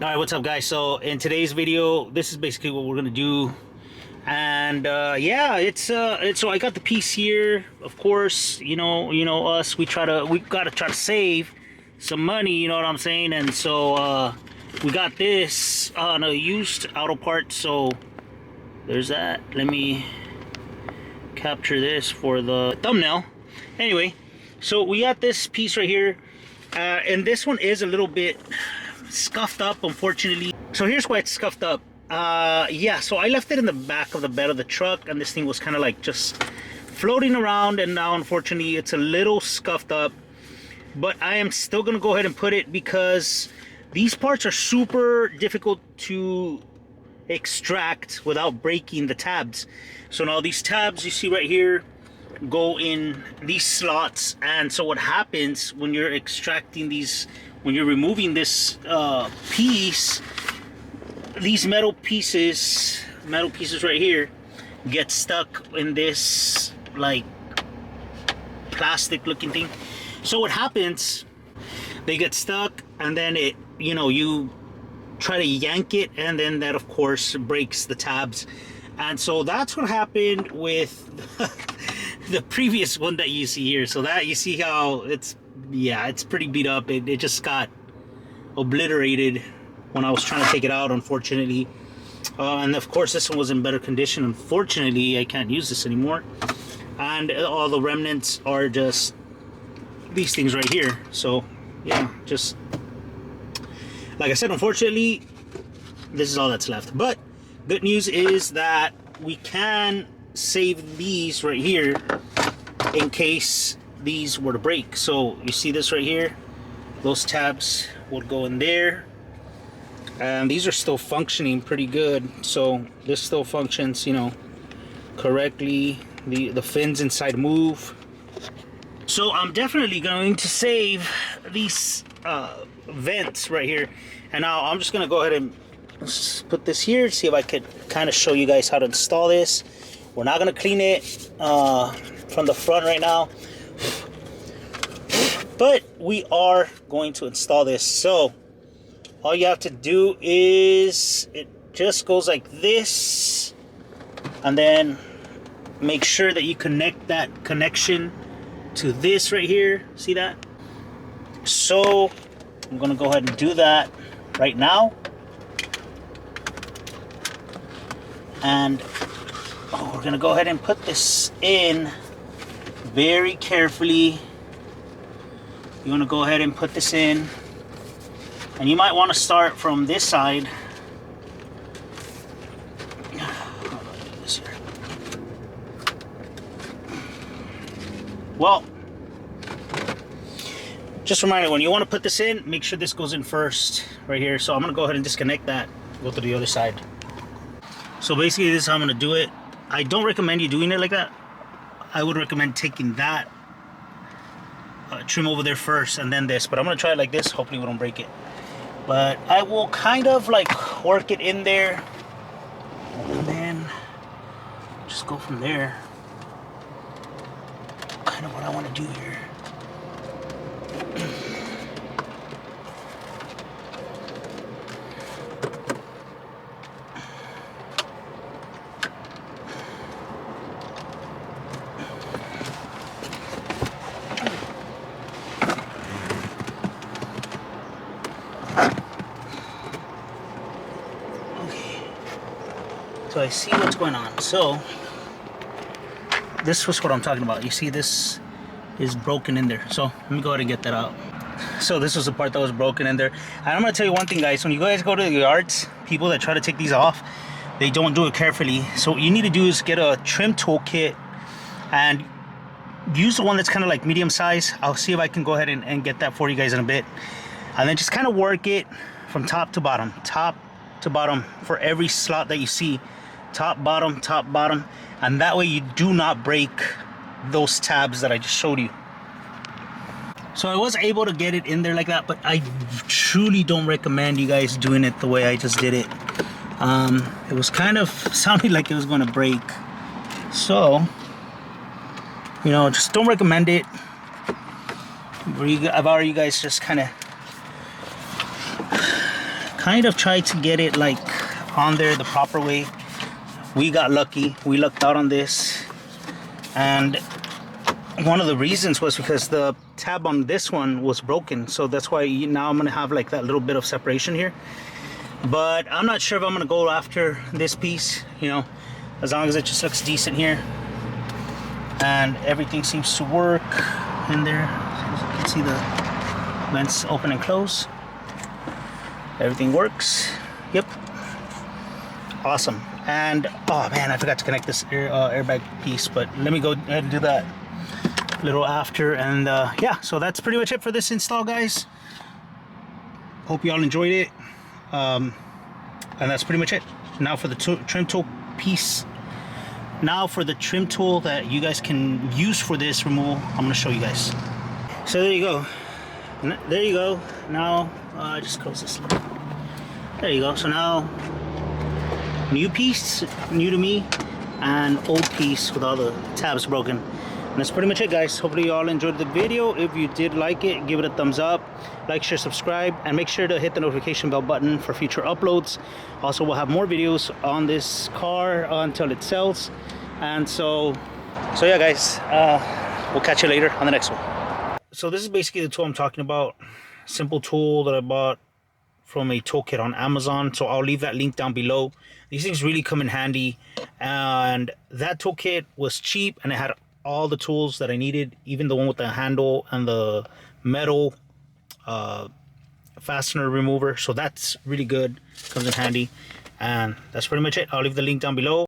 Alright, what's up guys? So in today's video, this is basically what we're gonna do. And yeah, it's so I got the piece here. Of course, you know us, we gotta try to save some money, you know what I'm saying? And so we got this on a used auto part. So there's that. Let me capture this for the thumbnail. Anyway, so we got this piece right here, and this one is a little bit scuffed up, unfortunately. So here's why it's scuffed up. Yeah, so I left it in the back of the bed of the truck, and this thing was kind of like just floating around, and now unfortunately it's a little scuffed up. But I am still gonna go ahead and put it because these parts are super difficult to extract without breaking the tabs. So now these tabs you see right here go in these slots, and so what happens when you're extracting these, when you're removing this piece, these metal pieces right here get stuck in this like plastic looking thing. So what happens, they get stuck, and then it, you know, you try to yank it, and then that of course breaks the tabs. And so that's what happened with the previous one that you see here. So that, you see how it's, yeah, it's pretty beat up. It just got obliterated when I was trying to take it out, unfortunately. And of course this one was in better condition. Unfortunately, I can't use this anymore, and all the remnants are just these things right here. So yeah, just like I said, unfortunately this is all that's left. But good news is that we can save these right here in case these were to break. So you see this right here, those tabs would go in there, and these are still functioning pretty good. So this still functions, you know, correctly. The fins inside move. So I'm definitely going to save these vents right here. And now I'm just gonna go ahead and put this here, see if I could kind of show you guys how to install this. We're not gonna clean it from the front right now, but we are going to install this. So all you have to do is, it just goes like this, and then make sure that you connect that connection to this right here. See that? So I'm gonna go ahead and do that right now. And we're gonna go ahead and put this in very carefully. You wanna go ahead and put this in, and you might want to start from this side. Well, just a reminder, when you want to put this in, make sure this goes in first right here. So I'm gonna go ahead and disconnect that, go to the other side. So basically this is how I'm gonna do it. I don't recommend you doing it like that. I would recommend taking that trim over there first and then this, but I'm gonna try it like this. Hopefully we don't break it. But I will kind of like work it in there, and then just go from there. Kind of what I want to do here. So I see what's going on. So this was what I'm talking about. You see this is broken in there. So let me go ahead and get that out. So this was the part that was broken in there. And I'm gonna tell you one thing, guys. When you guys go to the yards, people that try to take these off, they don't do it carefully. So what you need to do is get a trim tool kit and use the one that's kind of like medium size. I'll see if I can go ahead and get that for you guys in a bit. And then just kind of work it from top to bottom for every slot that you see. Top, bottom, and that way you do not break those tabs that I just showed you. So I was able to get it in there like that, but I truly don't recommend you guys doing it the way I just did it. It was kind of sounding like it was going to break. So, you know, just don't recommend it. I've already, you guys, just kind of kind of tried to get it like on there the proper way. We got lucky. We lucked out on this. And one of the reasons was because the tab on this one was broken. So that's why now I'm going to have like that little bit of separation here. But I'm not sure if I'm going to go after this piece, you know, as long as it just looks decent here. And everything seems to work in there. As you can see, the vents open and close. Everything works. Yep. Awesome. And oh man, I forgot to connect this airbag piece, but let me go ahead and do that little after. And yeah, so that's pretty much it for this install, guys. Hope you all enjoyed it. And that's pretty much it. Now for the trim tool piece. Now for the trim tool that you guys can use for this removal, I'm going to show you guys. So there you go. There you go. Now just close this. There you go. So now new piece, new to me, and old piece with all the tabs broken. And that's pretty much it, guys. Hopefully you all enjoyed the video. If you did like it, give it a thumbs up, like, share, subscribe, and make sure to hit the notification bell button for future uploads. Also, we'll have more videos on this car until it sells. And so yeah, guys, we'll catch you later on the next one. So this is basically the tool I'm talking about. Simple tool that I bought from a toolkit on Amazon. So I'll leave that link down below. These things really come in handy. And that toolkit was cheap, and it had all the tools that I needed, even the one with the handle and the metal fastener remover. So that's really good, comes in handy. And that's pretty much it. I'll leave the link down below.